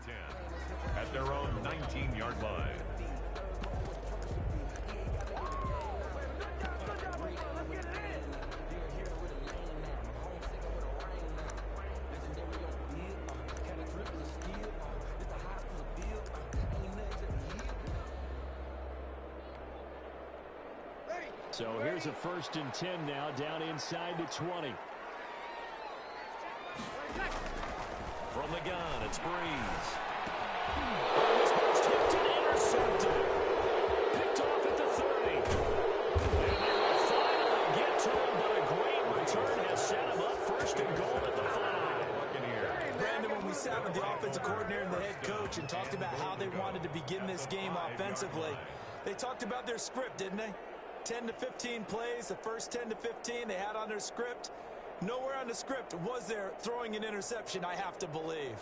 10 at their own 19-yard line. So here's a 1st and 10 now, down inside the 20. From the gun, it's Breeze. This one's tipped and intercepted. Picked off at the 30. And they will finally get to him, but a great return has set him up 1st and goal at the 5. Brandon, when we sat with the offensive coordinator and the head coach and talked about how they wanted to begin this game offensively, they talked about their script, didn't they? 10 to 15 plays, the first 10 to 15 they had on their script. Nowhere on the script was there throwing an interception, I have to believe.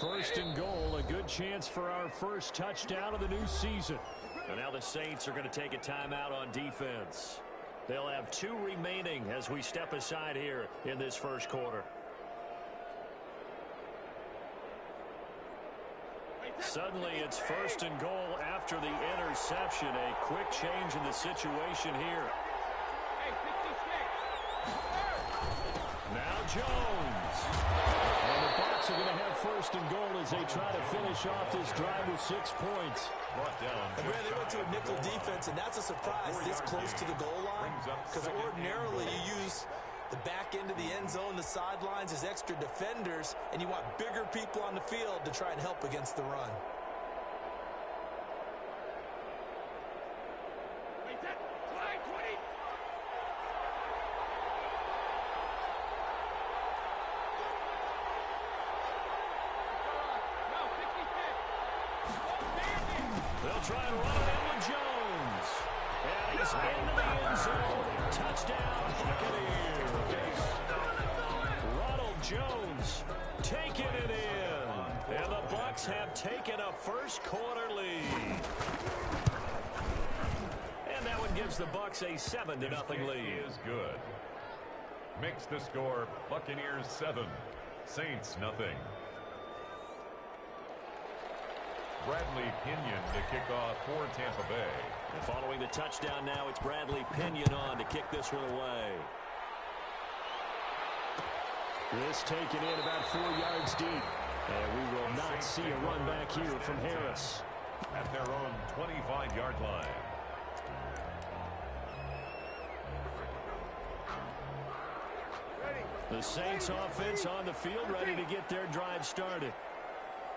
1st and goal, a good chance for our first touchdown of the new season. And now the Saints are going to take a timeout on defense. They'll have 2 remaining as we step aside here in this first quarter. Suddenly, it's 1st and goal after the interception. A quick change in the situation here. Now Jones. And the Bucs are going to have 1st and goal as they try to finish off this drive with 6 points. And Brad, they went to a nickel defense, and that's a surprise this close to the goal line. Because ordinarily you use the back end of the end zone, the sidelines as extra defenders, and you want bigger people on the field to try and help against the run. They'll try and run it in with Jones. And he's into the end zone. Touchdown, Buccaneers. Ronald Jones taking it in. And the Bucs have taken a first quarter lead. And that one gives the Bucs a 7-0 lead. Is good. Makes the score Buccaneers 7, Saints nothing. Bradley Pinion to kick off for Tampa Bay. And following the touchdown now, it's Bradley Pinion on to kick this one away. This taken in about 4 yards deep. And we will not see a run back here from Harris. At their own 25-yard line. The Saints offense on the field, ready to get their drive started.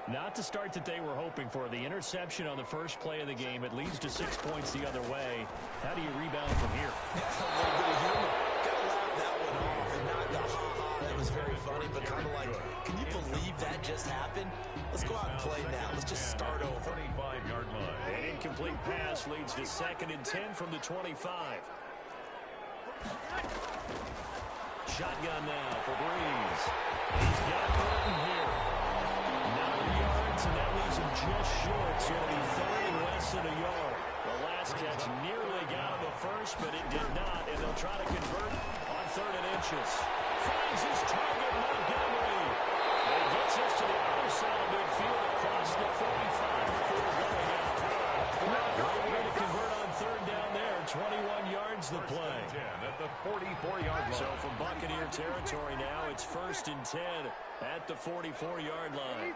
Not the start that they were hoping for. The interception on the first play of the game. It leads to 6 points the other way. How do you rebound from here? That's a little bit of humor. Gotta laugh that one off and not the ha-ha. That was very funny, but kind of like, can you believe that just happened? Let's go out and play now. Let's just start over. 25-yard line. An incomplete pass leads to 2nd and 10 from the 25. Shotgun now for Breeze. He's got Burton here. 9 yards, and that leaves him just short. So it'll be 30 less than a yard. The last catch nearly got him a first, but it did not, and they'll try to convert on 3rd and inches. Finds his target, Montgomery. And he gets us to the other side of midfield across the 45 before going out. Great way to convert on 3rd down there. 21 yards the play. 10 at the 44-yard line. So from Buccaneer territory now, it's 1st and 10 at the 44-yard line.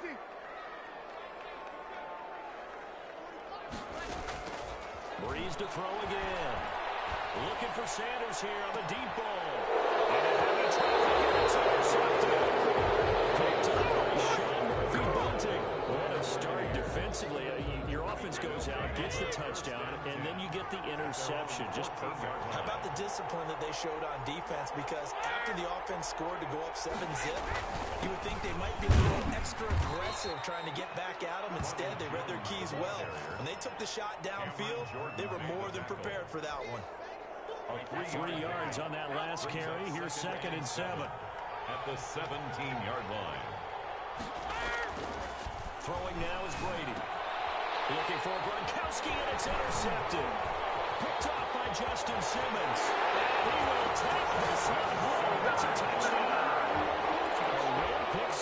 Breeze to throw again. Looking for Sanders here on the deep ball. And a heavy traffic, and it's intercepted. Picked up by Sean Murphy Bunting. What a start defensively. Your offense goes out, gets the touchdown, and then you get the interception. Just perfect. How about the discipline that they showed on defense? Because after the offense scored to go up 7-zip, you would think they might be a little extra aggressive trying to get back at them. Instead, they read their keys well. When they took the shot downfield, they were more than prepared for that one. 3 yards on that last carry. Here's 2nd and 7. At the 17-yard line. Throwing now is Brady. Looking for Gronkowski, and it's intercepted. Picked off by Justin Simmons. And he will take this one home. It's a touchdown.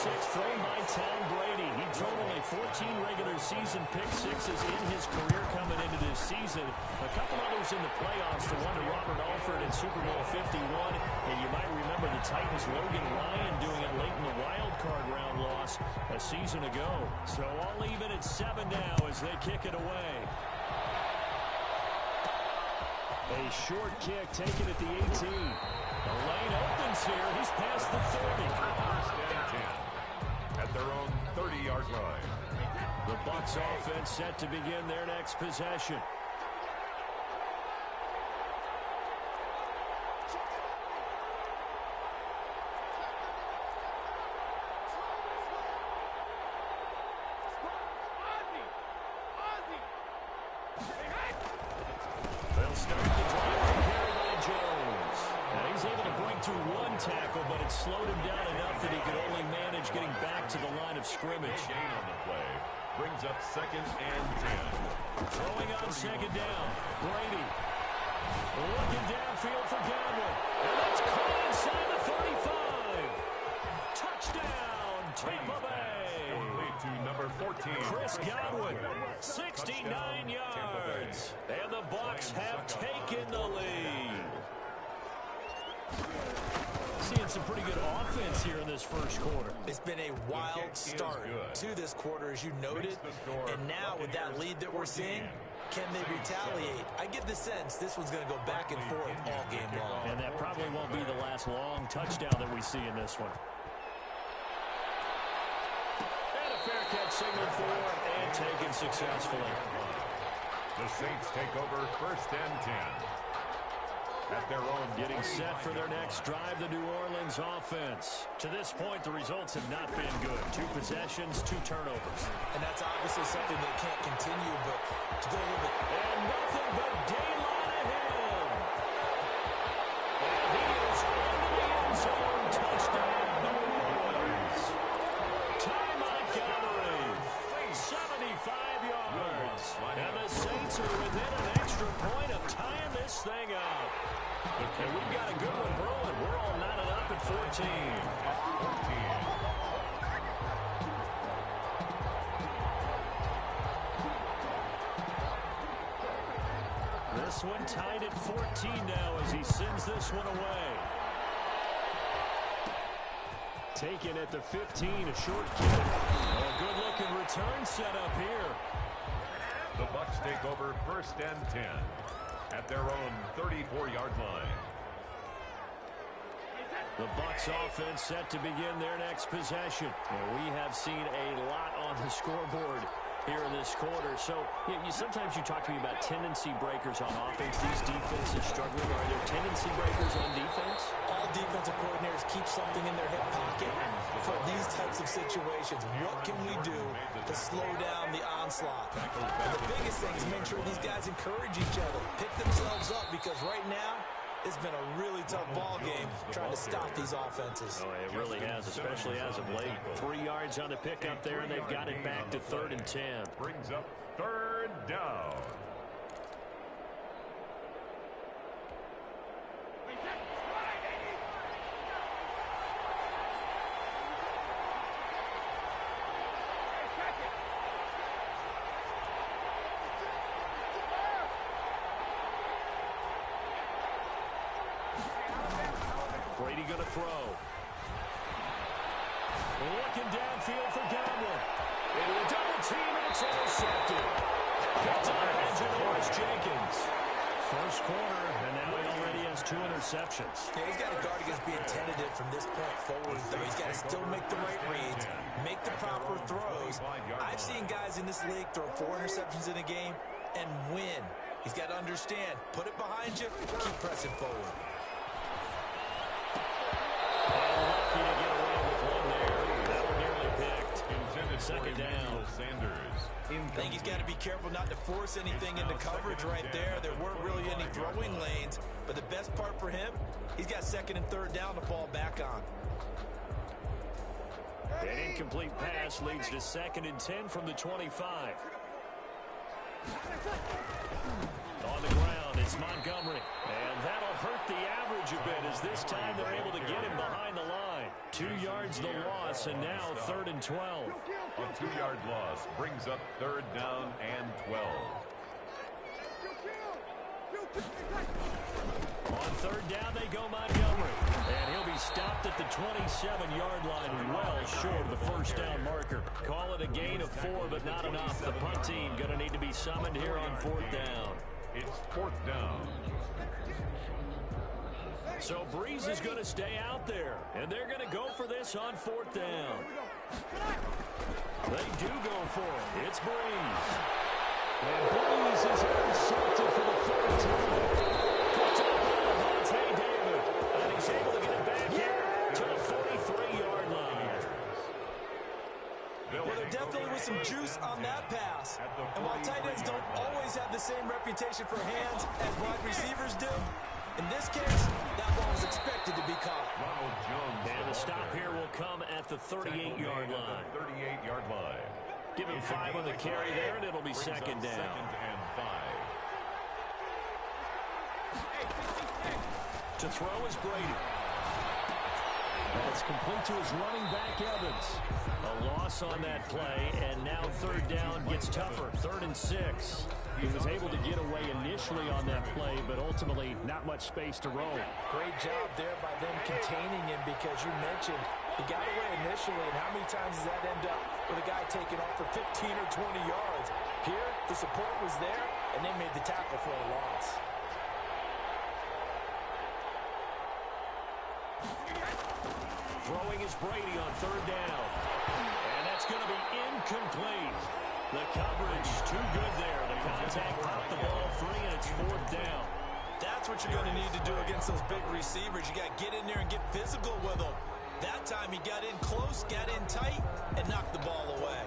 six thrown by Tom Brady. He'd thrown only 14 regular season pick sixes in his career coming into this season. A couple others in the playoffs, the one to Robert Alford in Super Bowl 51. And you might remember the Titans' Logan Ryan doing it late in the wild card round loss a season ago. So all even at 7 now as they kick it away. A short kick taken at the 18. The lane opens here. He's past the 30. First and 10 at their own 30-yard line. The Bucs offense set to begin their next possession. They'll start the drive from here by Jones. Now he's able to break through one tackle, but it slowed him down enough that he could only manage getting back to the line of scrimmage. Gain on the play brings up second and 10. Throwing on second down. Brady looking downfield for Godwin. And that's caught inside the 35. Touchdown, Tampa Bay. To number 14. Chris Godwin, 69 yards. And the Bucs have taken the lead. Seeing some pretty good offense here in this first quarter. It's been a wild start to this quarter, as you noted. And now with that lead that we're seeing, can they retaliate? I get the sense this one's going to go back and forth all game long. And that probably won't be the last long touchdown that we see in this one. And a fair catch signaled for and taken successfully. The Saints take over first and 10. At their own. Getting set for their next drive, the New Orleans offense. To this point, the results have not been good. 2 possessions, 2 turnovers. And that's obviously something that can't continue, but to go a little bit. And nothing but daylight ahead. And he is into the end zone. Touchdown, New Orleans. Ty Montgomery, 75 yards. And the Saints are within an extra point of tying this thing up. And we've got a good one brewing. We're all knotted up at 14. This one tied at 14 now as he sends this one away. Taken at the 15, a short kick. A good-looking return set up here. The Bucs take over first and 10 at their own 34-yard line. The Bucs offense set to begin their next possession. And we have seen a lot on the scoreboard here in this quarter. So sometimes you talk to me about tendency breakers on offense. These defenses struggling. Are there tendency breakers on defense? All defensive coordinators keep something in their hip pocket for these types of situations. What can we do to slow down the onslaught? And the biggest thing is make sure these guys encourage each other, pick themselves up, because right now it's been a really tough ball game trying to stop these offenses. Oh, it really has, especially as of late. 3 yards on the pickup there, and they've got it back to 3rd and 10. Brings up 3rd down. Brady going to throw. Looking downfield for Godwin. Into a double team, and it's intercepted. Picked up by Janoris Jenkins. First quarter, and now he already has 2 interceptions. Yeah, he's got to guard against being tentative from this point forward, though. He's got to still make the right reads, make the proper throws. I've seen guys in this league throw 4 interceptions in a game and win. He's got to understand, put it behind you, keep pressing forward. Lucky to get away with one there. That one nearly picked. Second down. I think he's got to be careful not to force anything into coverage right there. There weren't really any throwing lanes, but the best part for him, he's got 2nd and 3rd down to fall back on. An incomplete pass leads to 2nd and 10 from the 25. On the ground, and It's Montgomery. And that'll hurt the average a bit as this time they're able to get him behind the line. 2 yards the loss, and now 3rd and 12. A 2-yard loss brings up 3rd down and 12. On 3rd down, they go Montgomery. And he'll be stopped at the 27-yard line, well short of the first down marker. Call it a gain of 4, but not enough. The punt team going to need to be summoned here on 4th down. It's 4th down. So Breeze is going to stay out there, and they're going to go for this on 4th down. They do go for it. It's Breeze. And Breeze is intercepted for the 4th time. Picked up by Devontae David. And he's able to get it back here to the 43-yard line. Well, there definitely was some juice on that pass. And while tight ends don't always have the same reputation for hands as wide receivers do, in this case, that ball was expected to be caught. And the stop here will come at the 38-yard line. 38-yard line. Give him 5 on the carry there, and it'll be 2nd down. 2nd and 5. To throw is Brady. It's complete to his running back, Evans. A loss on that play, and now 3rd down gets tougher. 3rd and 6. He was able to get away initially on that play, but ultimately not much space to roll. Great job there by them containing him, because you mentioned he got away initially, and how many times does that end up with a guy taking off for 15 or 20 yards? Here, the support was there, and they made the tackle for a loss. Throwing is Brady on 3rd down. And that's going to be incomplete. The coverage too good there. The contact popped the ball free, and it's 4th down. That's what you're going to need to do against those big receivers. You got to get in there and get physical with them. That time he got in close, got in tight, and knocked the ball away.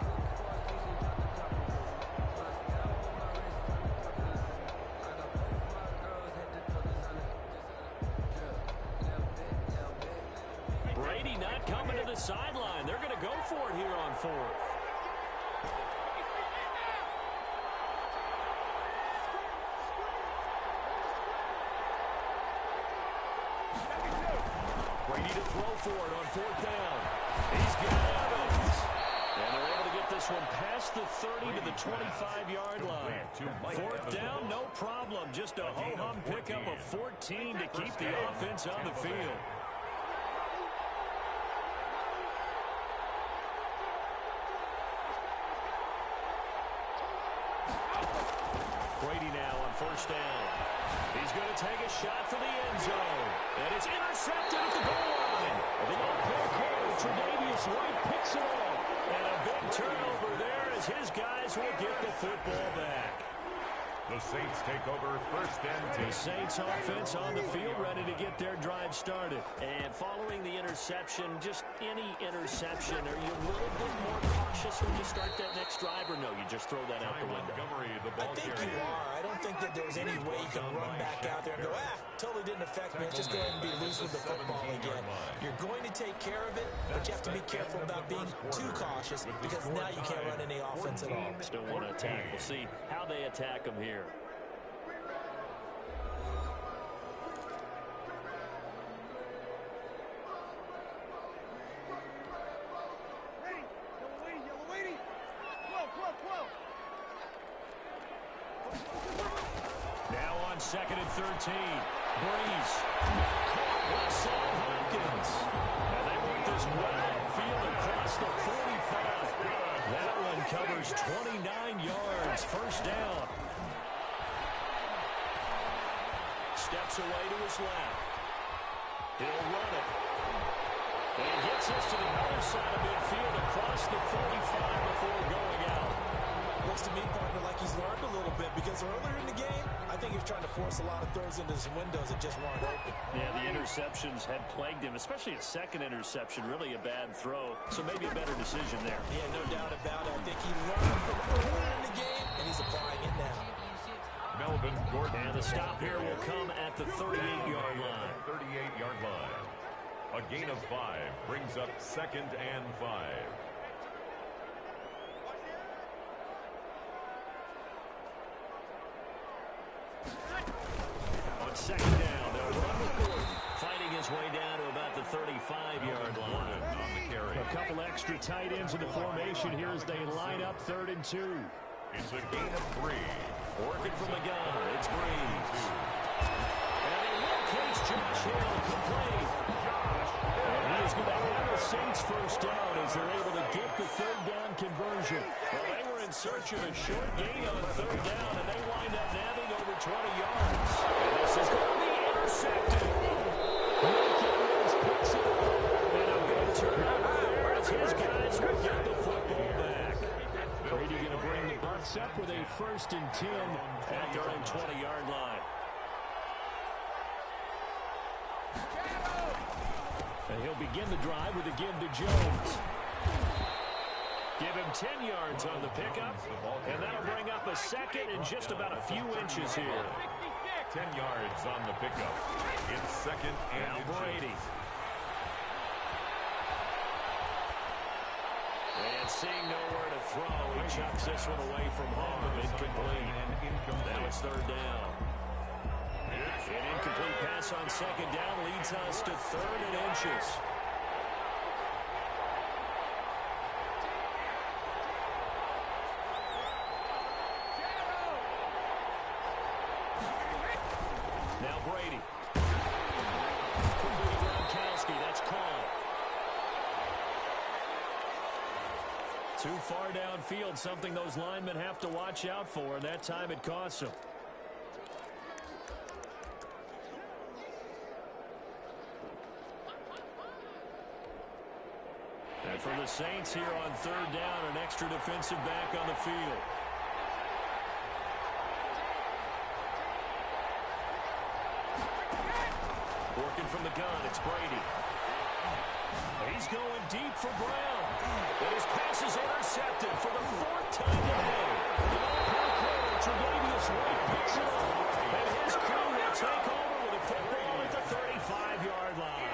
Brady not coming to the sideline. They're going to go for it here on 4th. Brady to throw for it on 4th down. He's got Evans. And they're able to get this one past the 30 to the 25-yard line. 4th down, no problem. Just a ho-hum pickup of 14 to keep the offense on the field. Brady now on 1st down. He's going to take a shot for the end zone. And it's intercepted at the goal line. The all-pro corner, Tre'Davious White, picks it off. And a big turnover there as his guys will get the football back. The Saints take over 1st and 10. The Saints offense on the field, ready to get their drive started. And following the interception, just any interception, are you a little bit more cautious when you start that next drive, or no, you just throw that out the window? I think you are. I don't think that there's any way you can run back out there and go, totally didn't affect me. Let's just go ahead and be loose with the football again. You're going to take care of it, but you have to be careful about being too cautious, because now you can't run any offense at all. Still want to attack. We'll see how they attack them here. Now on 2nd and 13. Breeze. Russell Hopkins. And they want this well field across the 45. That one covers 29 yards. 1st down. Steps away to his left. He'll run it. And he gets us to the other side of midfield across the 45 before going out. Looks to me, partner, like he's learned a little bit, because earlier in the game, I think he was trying to force a lot of throws into some windows that just weren't open. Yeah, the interceptions had plagued him, especially a second interception, really a bad throw. So maybe a better decision there. Yeah, no doubt about it. I think he learned from earlier in the game, and he's applying it now. Melvin Gordon. And the stop here will come at the 38-yard line. 38-yard line. A gain of 5 brings up 2nd and 5. down to about the 35-yard line. On the carry. A couple extra tight ends in the formation here as they line up 3rd and 2. It's a gain of 3. Working from the gun, it's Breeze. And he locates Josh Hill complete. And he is going to have the Saints first down as they're able to get the 3rd down conversion. Well, they were in search of a short gain on 3rd down, and they wind up nabbing over 20 yards. And this is going to be intercepted. Wilkins picks it up. And a big turnover there as his guys will get the football back. Brady going to bring the Bucs up with a 1st and 10 at their own 20-yard line. And he'll begin the drive with a give to Jones. Give him 10 yards on the pickup, and that'll bring up a 2nd and just about a few inches here. 10 yards on the pickup. It's 2nd and now Brady. And seeing nowhere to throw, he chucks this one away from home. Incomplete. Now it's 3rd down. An incomplete pass on 2nd down leads us to 3rd and inches. Now Brady. Gronkowski, that's called. Too far downfield, something those linemen have to watch out for, and that time it costs them. And for the Saints here on 3rd down, an extra defensive back on the field. Working from the gun, it's Brady. He's going deep for Brown. And his pass is intercepted for the 4th time today. The all-pro quarter, Tre'Davious White picks it up. And his crew will take over with a football at the 35-yard line.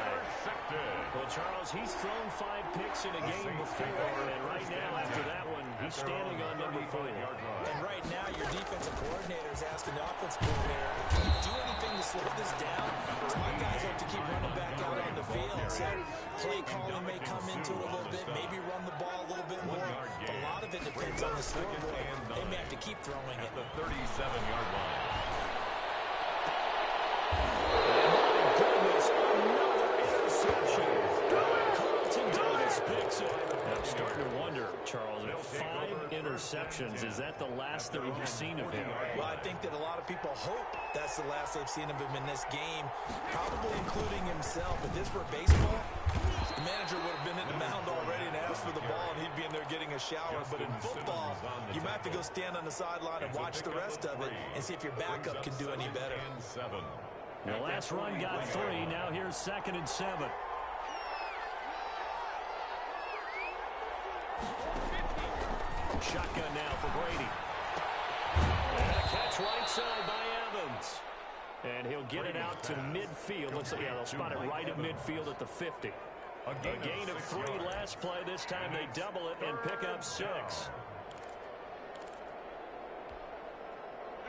Well, Charles, he's thrown 5 picks in a game before, and right now, after that one, he's standing on number 4. And right now, your defensive coordinator is asking the offensive coordinator, can you do anything to slow this down? So my guys have to keep running back out on the field. So play calling may come into it a little bit, maybe run the ball a little bit more. But a lot of it depends on the scoreboard. They may have to keep throwing it. The 37-yard line. I'm starting to wonder, Charles, if 5 interceptions, is that the last that we've seen of him? Well, I think that a lot of people hope that's the last they've seen of him in this game, probably including himself. If this were baseball, the manager would have been in the mound already and asked for the ball, and he'd be in there getting a shower. But in football, you might have to go stand on the sideline and watch the rest of it and see if your backup can do any better. The last run got 3. Now here's 2nd and 7. Shotgun now for Brady. And a catch right side by Evans. And he'll get it out to midfield. Looks like, yeah, they'll spot it right at midfield at the 50. A gain of 3 last play. This time they double it and pick up 6.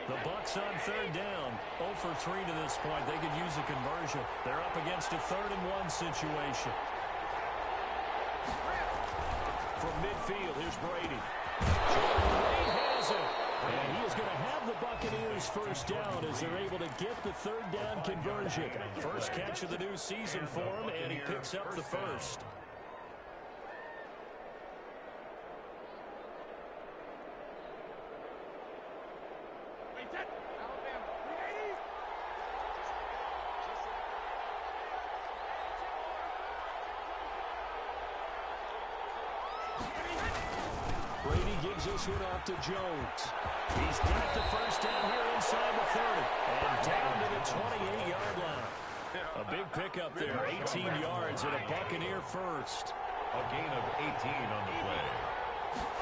The Bucs on 3rd down. 0 for 3 to this point. They could use a conversion. They're up against a 3rd and 1 situation. From midfield, here's Brady. Jordan has it. And he is going to have the Buccaneers first down as they're able to get the 3rd down conversion. First catch of the new season for him, and he picks up the 1st. Brady gives this one off to Jones. He's got the first down here inside the 30 and down to the 28-yard line. A big pickup there, 18 yards and a Buccaneer first. A gain of 18 on the play.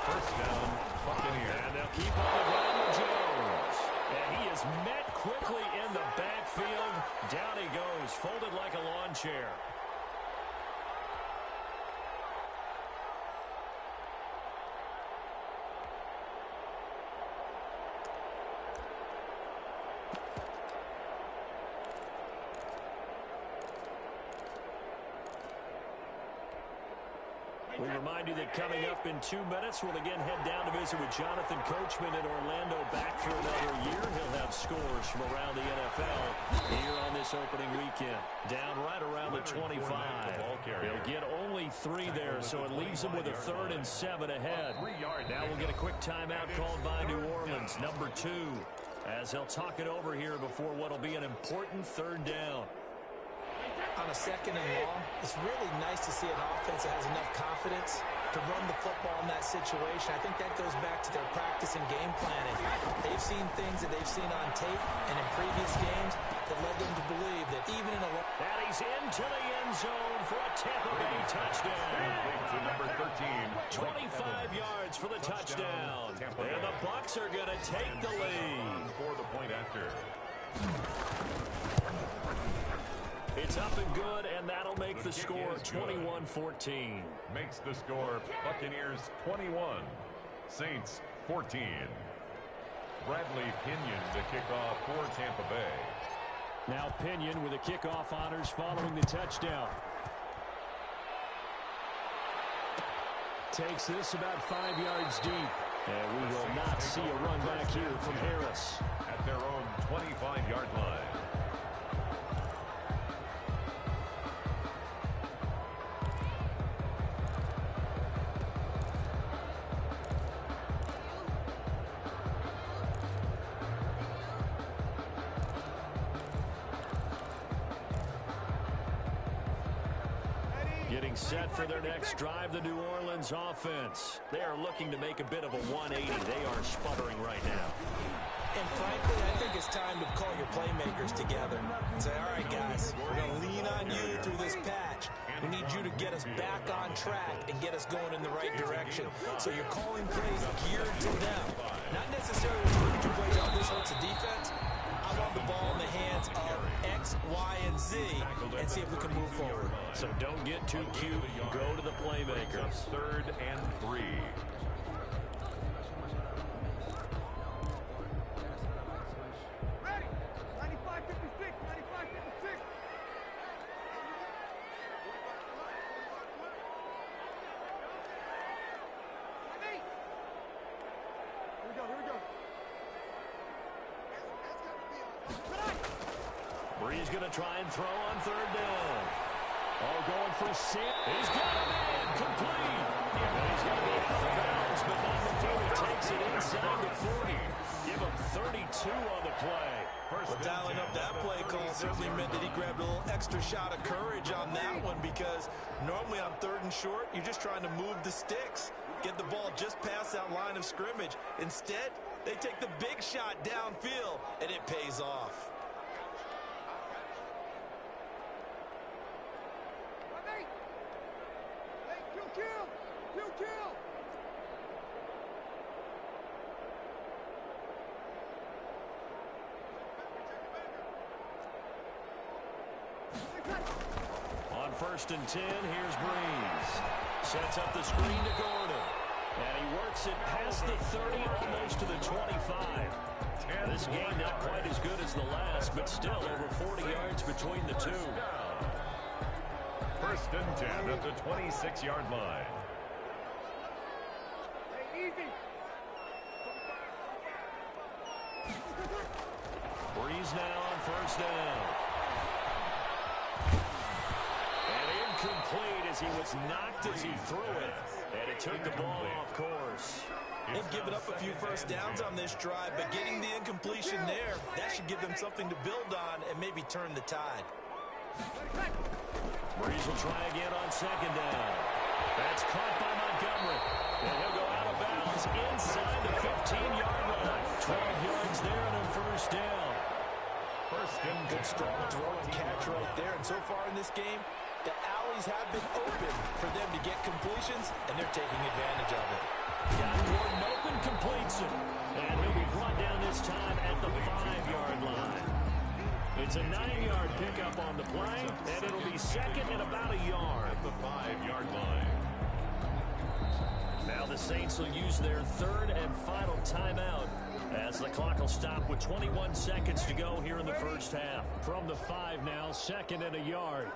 First down, Buccaneer. And they'll keep on the ground with Jones. And he is met quickly in the backfield. Down he goes, folded like a lawn chair. We remind you that coming up in 2 minutes, we'll again head down to visit with Jonathan Coachman in Orlando, back for another year. He'll have scores from around the NFL here on this opening weekend. Down right around the 25. He'll get only 3 there, so it leaves him with a 3rd and 7 ahead. Now we'll get a quick timeout called by New Orleans, number 2, as they'll talk it over here before what will be an important 3rd down. On a 2nd and long, it's really nice to see an offense that has enough confidence to run the football in that situation. I think that goes back to their practice and game planning. They've seen things that they've seen on tape and in previous games that led them to believe that even in a... And he's into the end zone for a Tampa Bay touchdown. To number 13. 25 yards for the touchdown. And the Bucs are going to take the lead. For the point after. It's up and good, and that'll make the score 21-14. Makes the score Buccaneers 21, Saints 14. Bradley Pinion to kick off for Tampa Bay. Now Pinion with the kickoff honors following the touchdown. Takes this about 5 yards deep. And we will not see a run back here from Harris. At their own 25-yard line. Getting set for their next drive, the New Orleans offense. They are looking to make a bit of a 180. They are sputtering right now. And frankly, I think it's time to call your playmakers together and say, all right, guys, we're going to lean on you through this patch. We need you to get us back on track and get us going in the right direction. So you're calling plays geared to them. Not necessarily looking to play, oh, this hurts the defense. I want the ball in the hands of X, Y, and Z and see if we can move forward. So don't get too cute. Go to the playmakers. 3rd and 3. Ready. 95-56. 95-56. Here we go. Bree's going to try and throw on 3rd down. Oh, going for Sam. He's got a man complete. And he's going to be out of bounds, but not before he takes it inside the 40. Give him 32 on the play. Well, dialing up that play call certainly meant that he grabbed a little extra shot of courage on that one, because normally on 3rd and short, you're just trying to move the sticks, get the ball just past that line of scrimmage. Instead, they take the big shot downfield, and it pays off. Kill. On 1st and 10, here's Breeze. Sets up the screen to Gordon. And he works it past the 30, almost to the 25. This game not quite as good as the last, but still over 40 yards between the two. 1st and 10 at the 26-yard line. Easy. Breeze now on 1st down. And incomplete as he was knocked as he threw it. And it took the ball off course. They've given up a few 1st downs on this drive, but getting the incompletion there, that should give them something to build on and maybe turn the tide. Breeze will try again on 2nd down. That's caught by Montgomery. And he'll go out of bounds inside the 15-yard line. 12 yards there and a 1st down. 1st and Good strong throw and catch right there. And so far in this game, the alleys have been open for them to get completions, and they're taking advantage of it. Got Gordon open, completes it. And he'll be brought down this time at the 5-yard line. It's a 9-yard pickup on the play, and it'll be 2nd and about a yard. At the 5-yard line. Now the Saints will use their 3rd and final timeout as the clock will stop with 21 seconds to go here in the 1st half. From the 5 now, 2nd and a yard.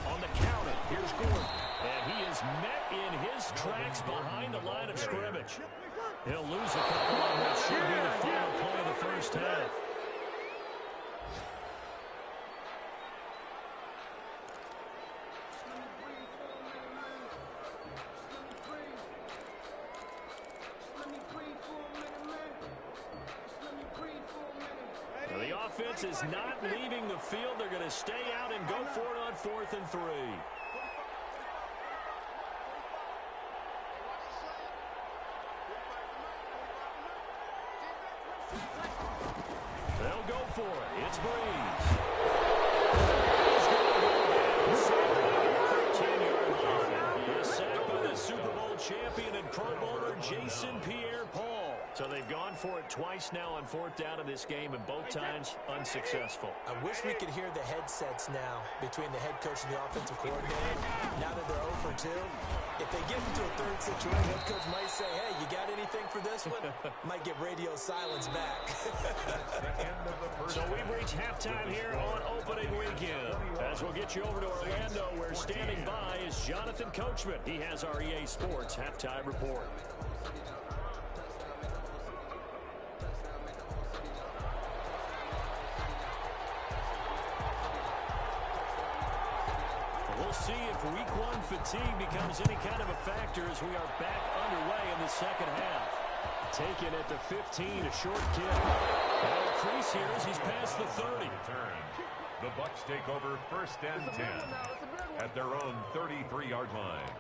On the counter, is met in his tracks behind the line of scrimmage. He'll lose a couple on what should be the final play of the first half. The offense is not leaving the field. They're going to stay out and go for it on 4th and 3. They'll go for it. It's Breeze. The sack by the Super Bowl champion and Pro Bowler Jason Pierre-Paul. So they've gone for it twice now on 4th down in this game, and both times unsuccessful. I wish we could hear the headsets now between the head coach and the offensive coordinator. Now that they're 0 for 2, if they get into a third situation, head coach might say, hey, you got anything for this one? Might get radio silence back. So we've reached halftime here on opening weekend. As we'll get you over to Orlando, where standing by is Jonathan Coachman. He has our EA Sports halftime report. We'll see if week 1 fatigue becomes any kind of a factor as we are back underway in the second half. Taken at the 15, a short kick. Now Crease here as he's past the 30. The Bucs take over 1st and 10 at their own 33-yard line.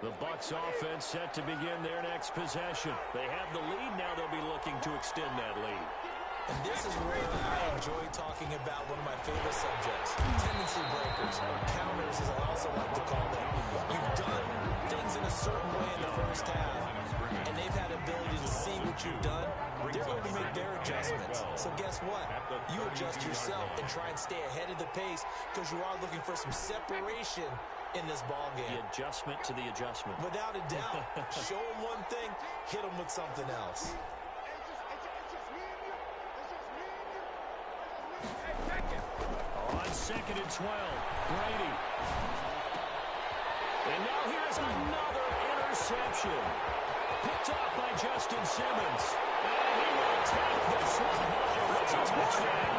The Bucs offense set to begin their next possession. They have the lead. Now they'll be looking to extend that lead. And this is where I enjoy talking about one of my favorite subjects, tendency breakers, or counters as I also like to call them. You've done things in a certain way in the first half, and they've had ability to see what you've done. They're going to make their adjustments. So guess what? You adjust yourself and try and stay ahead of the pace because you are looking for some separation in this ball game. The adjustment to the adjustment. Without a doubt. Show them one thing, hit them with something else. On 2nd and 12, Brady. And now here's another interception. Picked off by Justin Simmons. And he will take this one home. It's a touchdown.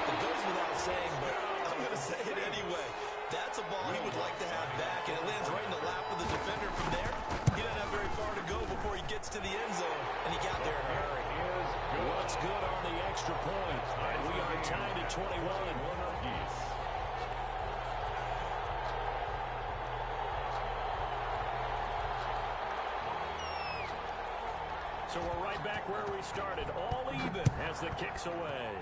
It goes without saying, but I'm going to say it anyway. That's a ball he would like to have back, and it lands right in the lap of the defender from there. He doesn't have very far to go before he gets to the end zone, and he got there in a hurry. What's good on the extra point? And we are tied at 21. So we're right back where we started, all even as the kick's away.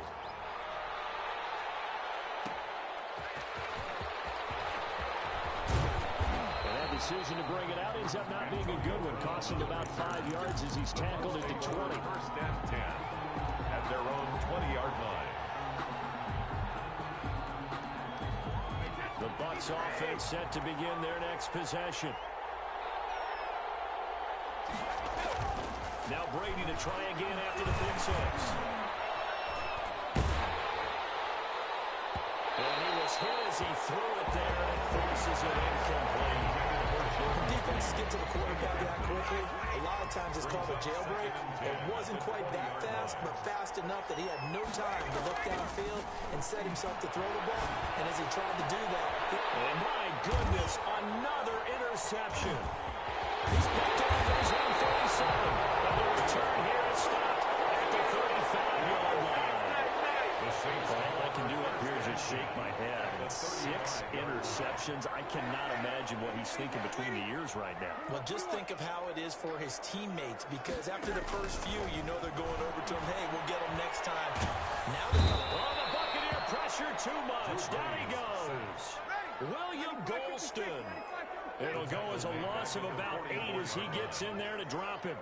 Decision to bring it out ends up not being a good one, costing about 5 yards as he's tackled at the 20. 1st and 10 at their own 20-yard line. The Bucs offense set to begin their next possession. Now Brady to try again after the pick six. And he was hit as he threw it there and forces it incomplete. When defenses get to the quarterback that quickly, a lot of times it's called a jailbreak. It wasn't quite that fast, but fast enough that he had no time to look downfield and set himself to throw the ball. And as he tried to do that... And my goodness, another interception. He's picked off at his own 37. But the return here is stopped at the 35-yard line. All I can do up here is just shake my head. 6 interceptions. I cannot imagine what he's thinking between the ears right now. Well, just think of how it is for his teammates, because after the first few, you know they're going over to him, hey, we'll get him next time. Now they're going... Oh, the Buccaneer pressure too much. Down he goes. William Golston. It'll go as a loss of about 8 as he gets in there to drop him.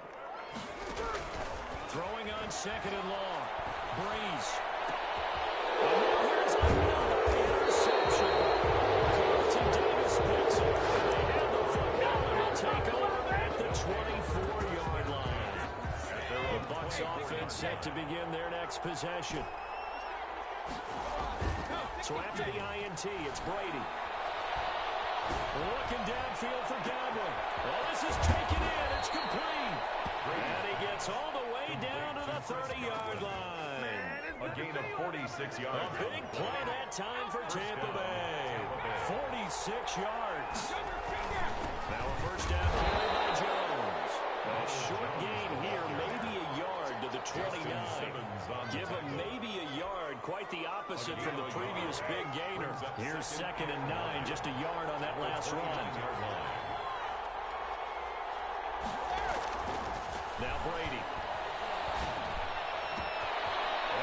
Throwing on 2nd and long. Breeze. And now here's another interception. Carlton Davis picks it. They have the football and will take over at the 24-yard line. The Bucs offense set to begin their next possession. So after the INT, it's Brady. Looking downfield for Godwin. Oh, this is taken in. It's complete. And he gets all the way down to the 30-yard line. A gain of 46 yards. A big play that time for Tampa Bay. 46 yards. Now a first down carry by Jones. A short gain here, maybe a yard to the 29. Give him maybe a yard, quite the opposite from the previous big gainer. Here's 2nd and 9, just a yard on that last run. Now Brady.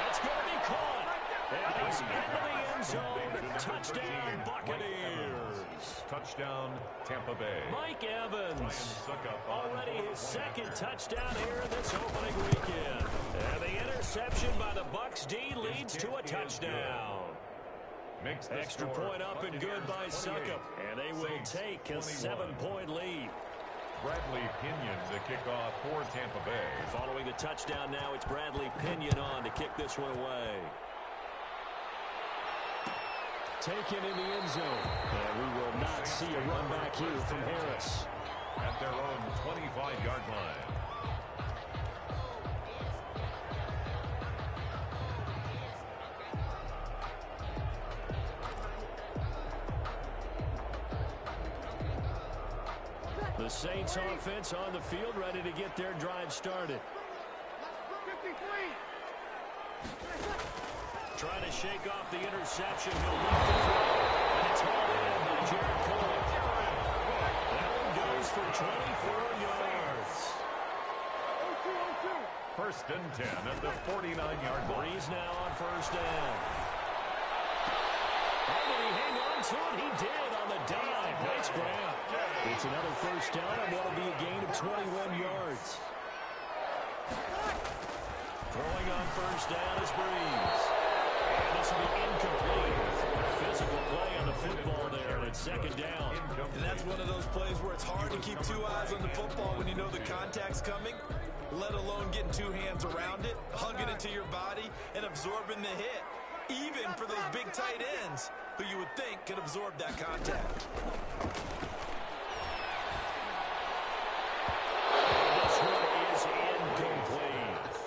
That's going to be caught. And he's into the end zone. Touchdown, Buccaneers. Touchdown, Tampa Bay. Mike Evans. Already his 2nd touchdown here in this opening weekend. And the interception by the Bucs D leads to a touchdown. Extra point up and good by Succop. And they will take a 7-point lead. Bradley Pinion to kick off for Tampa Bay. Following the touchdown now, it's Bradley Pinion on to kick this one away. Taken in the end zone. And we will not see a run back here from Harris. At their own 25-yard line. The Saints offense on the field, ready to get their drive started. 53. Trying to shake off the interception. He'll leap the throw. And it's hauled in by Jared Cole. That one goes for 24 yards. 02. First and 10 at the 49-yard line. Breeze now on first down. Oh, did he hang on to it? He did on the dive. Nice grab. It's another first down, and that'll be a gain of 21 yards. Throwing on first down is Breeze. And this will be incomplete. Physical play on the football there, and it's 2nd down. And that's one of those plays where it's hard to keep 2 eyes on the football when you know the contact's coming, let alone getting 2 hands around it, hugging it to your body, and absorbing the hit. Even for those big tight ends, who you would think could absorb that contact.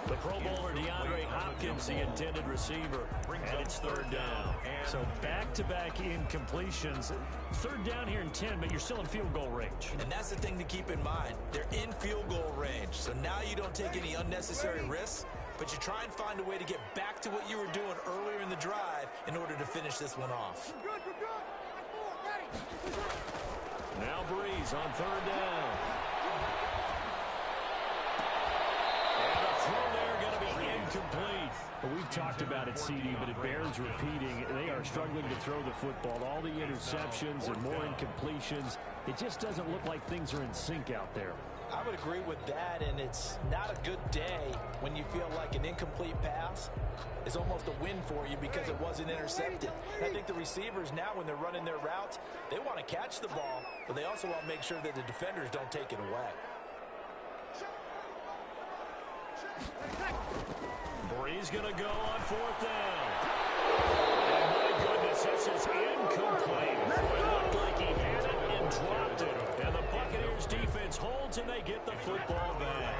The Pro Bowler DeAndre Hopkins, the intended receiver, and it's 3rd down. So back-to-back incompletions. 3rd down here in 10, but you're still in field goal range. And that's the thing to keep in mind. They're in field goal range. So now you don't take any unnecessary risks, but you try and find a way to get back to what you were doing earlier in the drive in order to finish this one off. We're good. Ready. Now Breeze on 3rd down. Incomplete. Well, we've talked about it, CD, but it bears repeating. They are struggling to throw the football. All the interceptions and more incompletions. It just doesn't look like things are in sync out there. I would agree with that, and it's not a good day when you feel like an incomplete pass is almost a win for you because it wasn't intercepted. And I think the receivers now, when they're running their routes, they want to catch the ball, but they also want to make sure that the defenders don't take it away. Breeze going to go on 4th down. And my goodness, this is incomplete. It looked like he had it and dropped it. And the Buccaneers defense holds and they get the football back.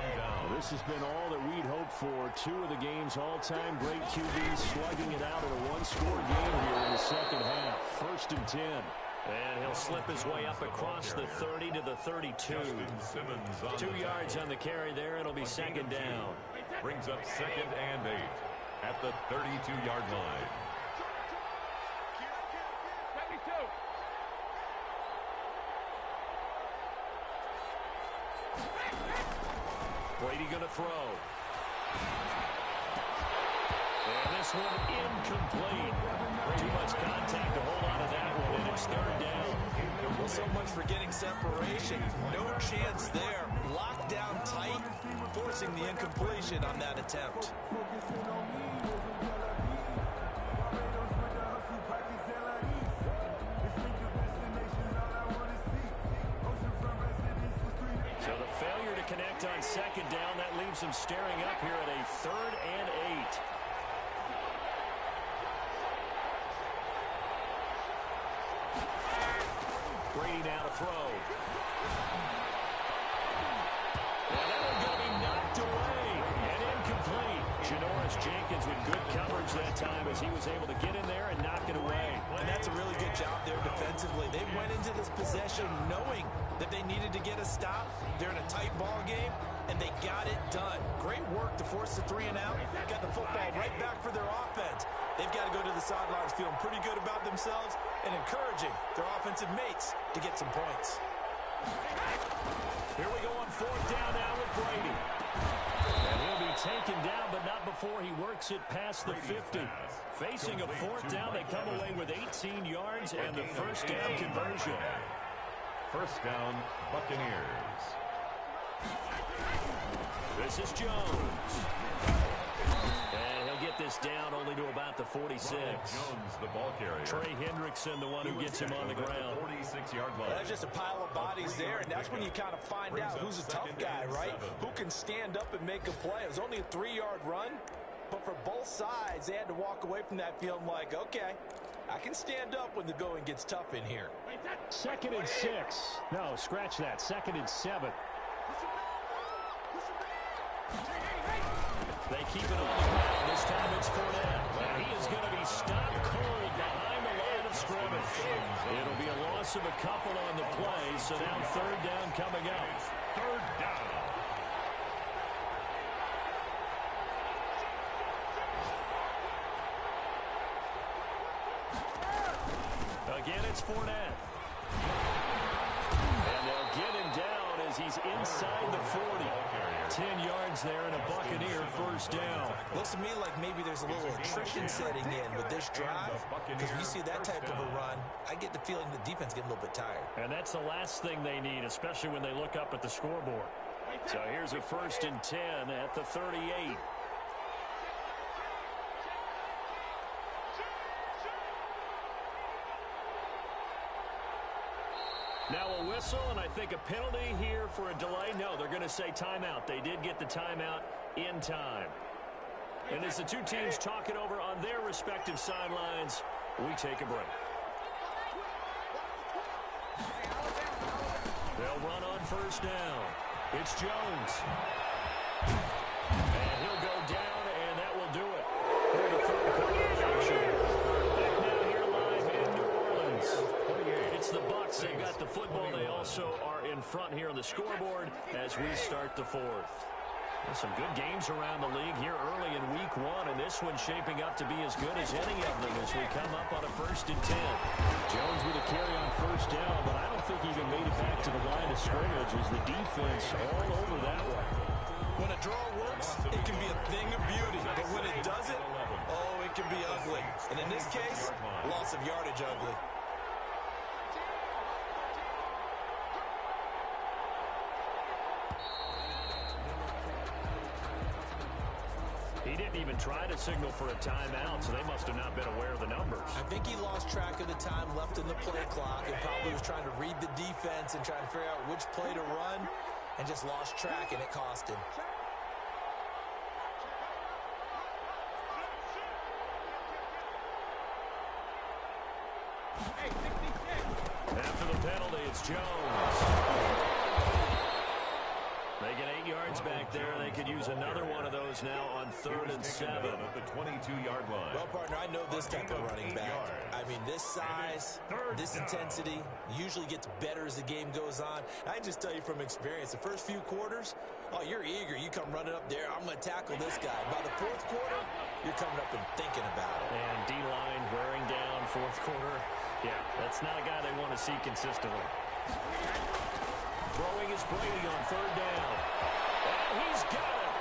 Well, this has been all that we'd hoped for. 2 of the game's all-time great QBs slugging it out in a one-score game here in the 2nd half. 1st and 10. And he'll slip his way up across the 30 to the 32. 2 yards on the carry there. It'll be 2nd down. Brings up 2nd and 8 at the 32-yard line. 72. Brady going to throw. And this one incomplete. Too much contact to hold on to that one, and it's 3rd down. Well, so much for getting separation. No chance there. Locked down tight, forcing the incompletion on that attempt. So the failure to connect on 2nd down, that leaves him staring up here at a 3rd and 8. Brady now to throw. And that one's going to be knocked away and incomplete. Janoris Jenkins with good coverage that time as he was able to get in there and knock it away. And that's a really good job there defensively. They went into this possession knowing that they needed to get a stop. They're in a tight ball game, and they got it done. Great work to force the 3 and out. Got the football right back for their offense. They've got to go to the sidelines feeling pretty good about themselves and encouraging their offensive mates to get some points. Here we go on 4th down now with Brady. And he'll be taken down, but not before he works it past the 50. Facing a 4th down, they come away with 18 yards and the first down conversion. First down, Buccaneers. This is Jones. And he'll get this down only to about the 46. Jones, the ball carrier. Trey Hendrickson, the one who gets him on the ground. 46-yard line. That's just a pile of bodies there, and that's when you kind of find out who's a tough guy, right? Who can stand up and make a play. It was only a 3-yard run, but for both sides, they had to walk away from that feeling like, okay, I can stand up when the going gets tough in here. 2nd and 6. No, scratch that. 2nd and 7. They keep it on the ground. This time it's Fournette. And he is going to be stopped cold behind the line of scrimmage. It'll be a loss of a couple on the play, so now 3rd down coming up. 3rd down. Again, it's Fournette. And they'll get him down as he's inside the 40. 10 yards there and a Buccaneer first down. Looks to me like maybe there's a little attrition setting in with this drive. Because when you see that type of a run, I get the feeling the defense getting a little bit tired. And that's the last thing they need, especially when they look up at the scoreboard. So here's a 1st and 10 at the 38. Now a whistle, and I think a penalty here for a delay. No, they're going to say timeout. They did get the timeout in time. And as the two teams talk it over on their respective sidelines, we take a break. They'll run on 1st down. It's Jones. And he'll go down, and that will do it for the 3rd quarter of action. Back now here live in New Orleans. It's the Bucs. They've got the football. They also are in front here on the scoreboard as we start the 4th. There's some good games around the league here early in week 1, and this one's shaping up to be as good as any of them as we come up on a 1st and 10. Jones with a carry on 1st down, but I don't think he even made it back to the line of scrimmage as the defense all over that one. When a draw works, it can be a thing of beauty, but when it doesn't, oh, it can be ugly. And in this case, loss of yardage ugly. He didn't even try to signal for a timeout, so they must have not been aware of the numbers. I think he lost track of the time left in the play clock and probably was trying to read the defense and trying to figure out which play to run and just lost track, and it cost him. After the penalty, it's Jones. They get 8 yards back there. They could use another one of those now on 3rd and 7. At the 22-yard line. Well, partner, I know this type of running back. I mean, this size, this intensity usually gets better as the game goes on. I can just tell you from experience, the first few quarters, oh, you're eager. You come running up there. I'm going to tackle this guy. By the 4th quarter, you're coming up and thinking about it. And D-line wearing down 4th quarter. Yeah, that's not a guy they want to see consistently. Throwing is Brady on 3rd down. And he's got it.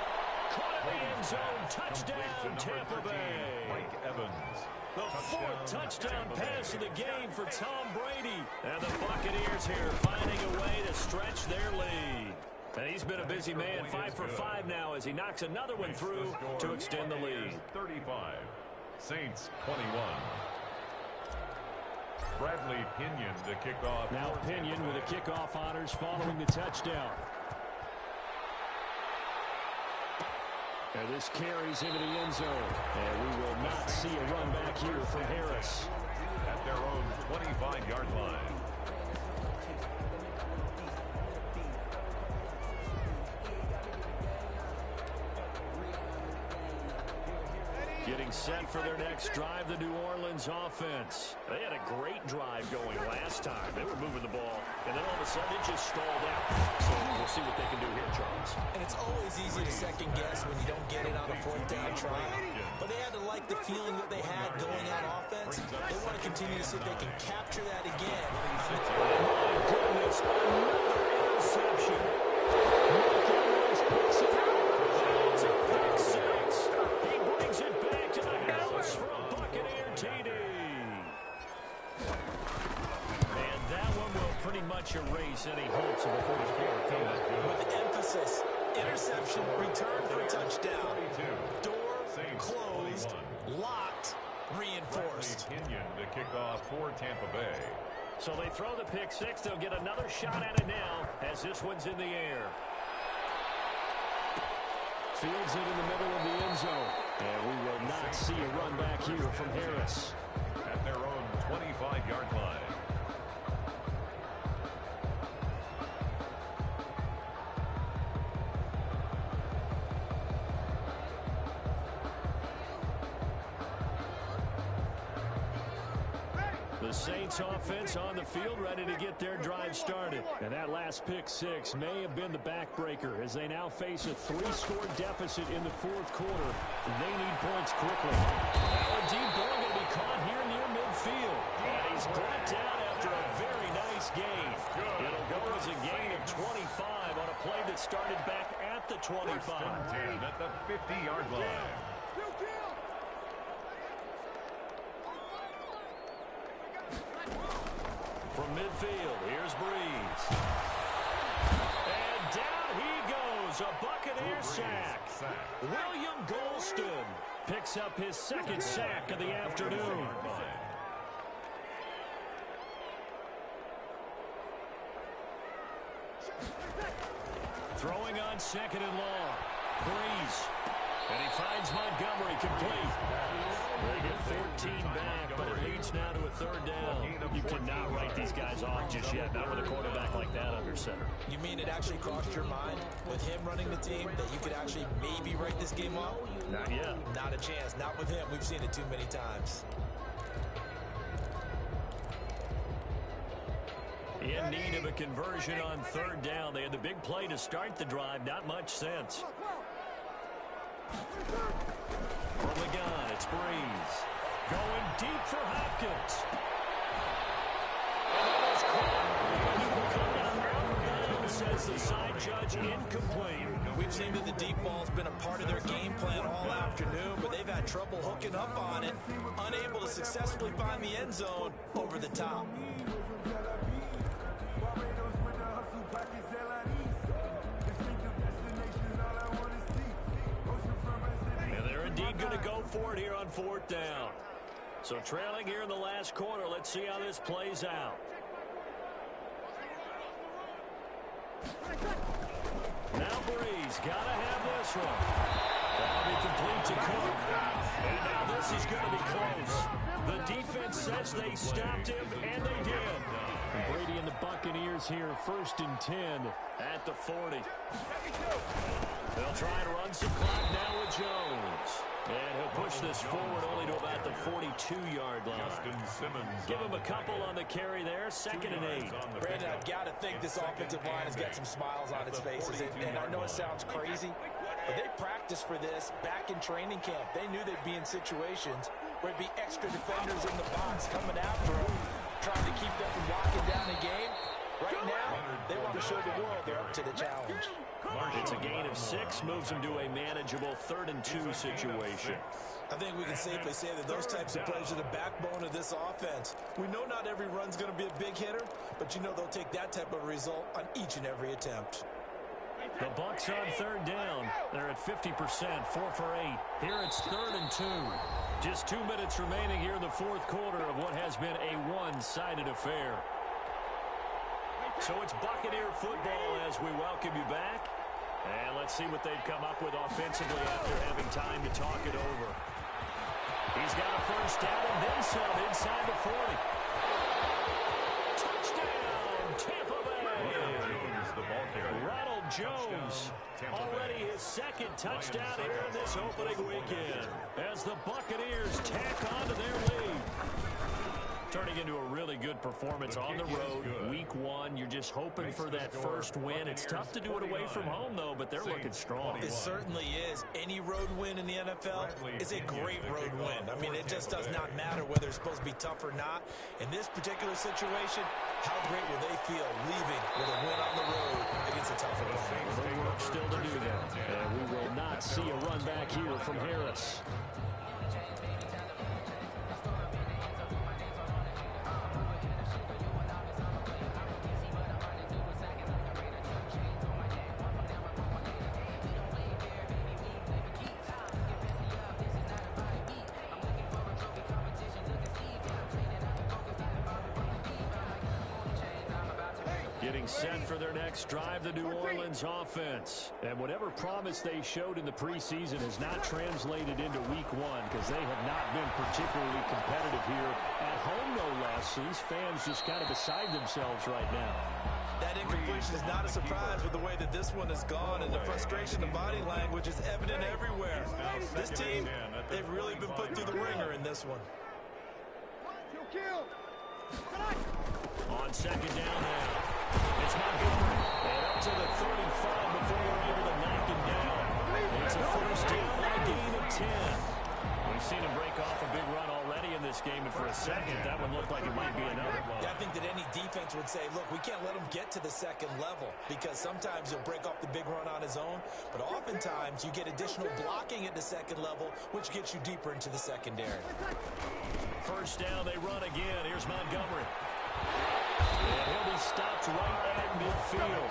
Caught in the end zone. Touchdown, Tampa Bay. Mike Evans. The 4th touchdown pass of the game for Tom Brady. And the Buccaneers here finding a way to stretch their lead. And he's been a busy man, 5 for 5 now as he knocks another one through to extend the lead. 35. Saints 21. Bradley Pinion to kick off. Now Pinion with the kickoff honors following the touchdown. And this carries into the end zone. And we will not see a run back here from Harris. At their own 25-yard line. Getting set for their next drive, the New Orleans offense. They had a great drive going last time. They were moving the ball, and then all of a sudden it just stalled out. So we'll see what they can do here, Charles. And it's always easy to second guess when you don't get it on a fourth down try. But they had to like the feeling that they had going on offense. They want to continue to see if they can capture that again. Oh, my goodness, another interception. It's a pick six. He brings it back to the house for a Buccaneer TD. And that one will pretty much erase any hopes of a fourth quarter comeback. With emphasis, interception, return for a touchdown. Door closed, locked, reinforced. Kenyon to kick off for Tampa Bay. So they throw the pick six. They'll get another shot at it now as this one's in the air. Fields it in the middle of the end zone. And we will not see a run back here from Harris. At their own 25-yard line. The Saints offense on the field ready to get their drive started. And that last pick six may have been the backbreaker as they now face a 3-score deficit in the fourth quarter. They need points quickly. Now a deep ball going to be caught here near midfield. And he's brought down after a very nice gain. It'll go as a gain of 25 on a play that started back at the 25. At the 50-yard line. From midfield, here's Breeze. And down he goes, a Buccaneer sack. William Golston picks up his second sack of the afternoon. Throwing on second and long. Breeze. And he finds Montgomery complete. They get 14 back, but it leads now to a third down. You cannot write these guys off just yet, not with a quarterback like that under center. You mean it actually crossed your mind with him running the team that you could actually maybe write this game off? Not yet. Not a chance. Not with him. We've seen it too many times. In need of a conversion on third down. They had the big play to start the drive. Not much sense. From the gun, it's Breeze. Going deep for Hopkins. And that was caught. He will come down out of bounds, says the side judge, incomplete. We've seen that the deep ball's been a part of their game plan all afternoon, but they've had trouble hooking up on it, unable to successfully find the end zone over the top. Going to go for it here on fourth down. So trailing here in the last quarter. Let's see how this plays out. Now Breeze got to have this one. That'll be complete to Cook. And now this is going to be close. The defense says they stopped him, and they did. And Brady and the Buccaneers here, 1st and 10 at the 40. They'll try and run some clock now with Jones. And he'll push this forward only to about the 42-yard line. Give him a couple on the carry there. 2nd and 8. Brandon, I've got to think this offensive line has got some smiles on its faces. And I know it sounds crazy, but they practiced for this back in training camp. They knew they'd be in situations where it'd be extra defenders in the box coming after them, trying to keep them from locking down a game. Right now, they want to show the world they're up to the challenge. It's a gain of 6, moves them to a manageable 3rd and 2 situation. I think we can safely say that those types of plays are the backbone of this offense. We know not every run's going to be a big hitter, but you know they'll take that type of result on each and every attempt. The Bucs on third down. They're at 50%, 4 for 8. Here it's 3rd and 2. Just 2 minutes remaining here in the fourth quarter of what has been a one-sided affair. So it's Buccaneer football as we welcome you back. And let's see what they've come up with offensively after having time to talk it over. He's got a first down and then some inside the 40. Touchdown, Tampa Bay. Ronald Jones. Already his second touchdown here in this opening weekend as the Buccaneers tack on to their lead. Turning into a really good performance on the road. Week 1, you're just hoping for that first win. It's tough to do it away from home, though, but they're looking strong. It certainly is. Any road win in the NFL is a great road win. I mean, it just does not matter whether it's supposed to be tough or not. In this particular situation, how great will they feel leaving with a win on the road against a tough opponent? Little work still to do that. And we will not see a run back here from Harris. Getting set for their next drive, the New Orleans offense. And whatever promise they showed in the preseason has not translated into week 1 because they have not been particularly competitive here. At home, no less. These fans just kind of beside themselves right now. That incompletion is not a surprise with the way that this one has gone, and the frustration of body language is evident everywhere. This team, they've really been put through the ringer in this one. On second down now. It's Montgomery. And up to the 35 before we're able to knock him down. It's a first down on a gain of 10. We've seen him break off a big run already in this game, and for a second, that one looked like it might be another. Yeah, I think that any defense would say, look, we can't let him get to the second level because sometimes he'll break off the big run on his own, but oftentimes you get additional blocking at the second level, which gets you deeper into the secondary. First down, they run again. Here's Montgomery. And he'll be stopped right at midfield.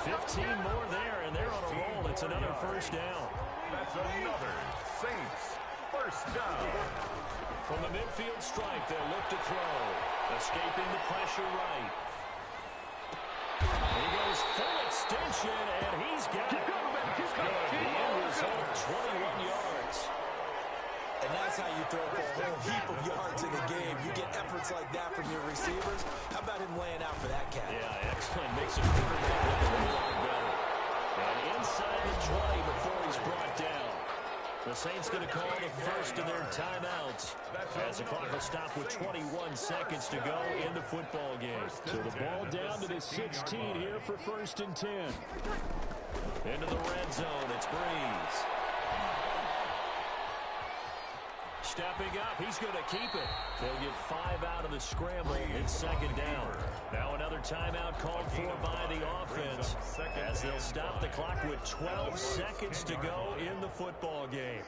15 more there, and they're on a roll. It's another first down. That's another Saints first down. From the midfield strike, they'll look to throw. Escaping the pressure right. He goes full extension, and he's got it. The end result, 21 yards. And that's how you throw a whole heap of yards in a game. You get efforts like that from your receivers. How about him laying out for that cat? Yeah, excellent. Makes a quarterback look a lot better. And inside the 20 before he's brought down. The Saints going to call the first of their timeouts as the clock will stop with 21 seconds to go in the football game. So the ball down to the 16 here for first and 10. Into the red zone, it's Breeze. Stepping up, he's going to keep it. They'll get 5 out of the scramble. It's second down. Now another timeout called for by the offense as they'll stop the clock with 12 seconds to go in the football game.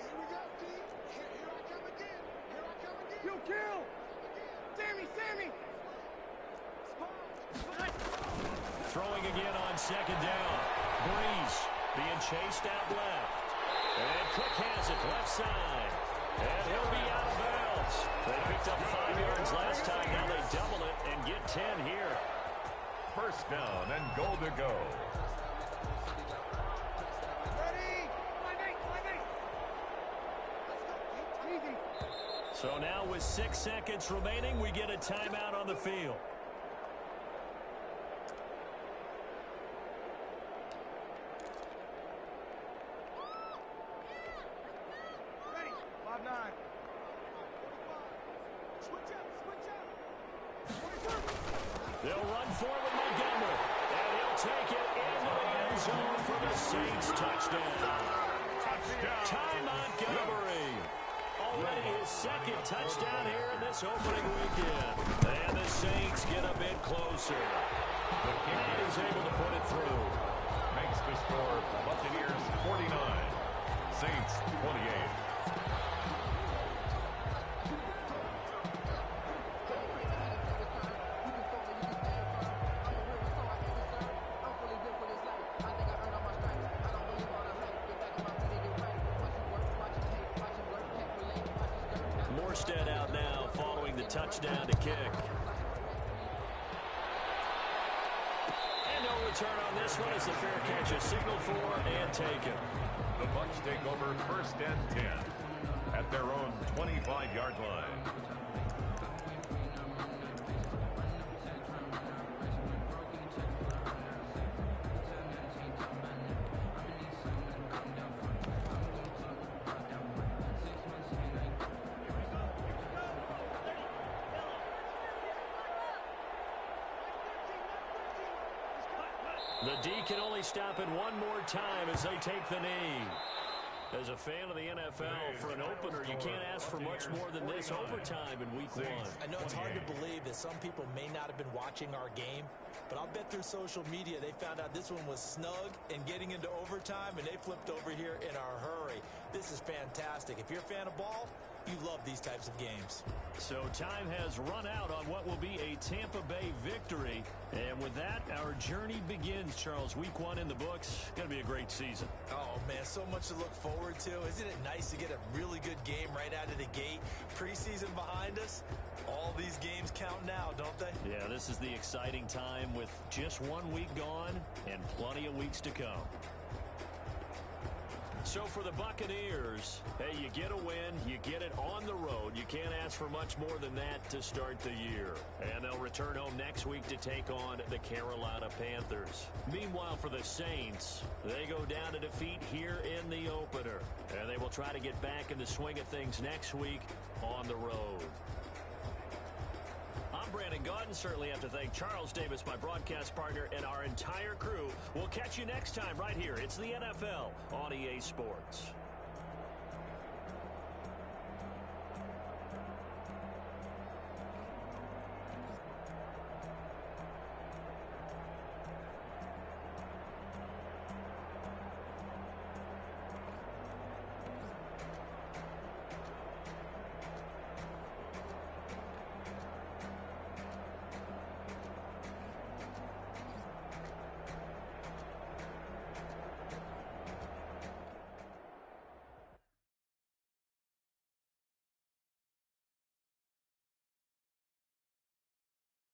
Throwing again on second down. Breeze being chased out left. And Cook has it left side. And he'll be out of bounds. They picked up 5 yards last time. Now they double it and get 10 here. First down and goal to go. So now with 6 seconds remaining, we get a timeout on the field. They'll run forward Montgomery, and he'll take it into the end zone for the Saints touchdown. Ty Montgomery, already his second touchdown here in this opening weekend. And the Saints get a bit closer. And he's able to put it through. Makes the score Buccaneers 49, Saints 28. Out now following the touchdown to kick. And no return on this one as the fair catch is signaled for and taken. The Bucs take over first and 10 at their own 25-yard line. The D can only stop it one more time as they take the knee. As a fan of the NFL, for an opener, you can't ask for much more than this overtime in week 1. I know it's hard to believe that some people may not have been watching our game, but I'll bet through social media they found out this one was snug and getting into overtime, and they flipped over here in a hurry. This is fantastic. If you're a fan of ball, you love these types of games. So time has run out on what will be a Tampa Bay victory. And with that, our journey begins, Charles. Week 1 in the books. Going to be a great season. Oh, man, so much to look forward to. Isn't it nice to get a really good game right out of the gate? Preseason behind us. All these games count now, don't they? Yeah, this is the exciting time with just 1 week gone and plenty of weeks to come. So for the Buccaneers, hey, you get a win, you get it on the road. You can't ask for much more than that to start the year. And they'll return home next week to take on the Carolina Panthers. Meanwhile, for the Saints, they go down to defeat here in the opener. And they will try to get back in the swing of things next week on the road. I'm Brandon Gaudin. Certainly have to thank Charles Davis, my broadcast partner, and our entire crew. We'll catch you next time right here. It's the NFL on EA Sports.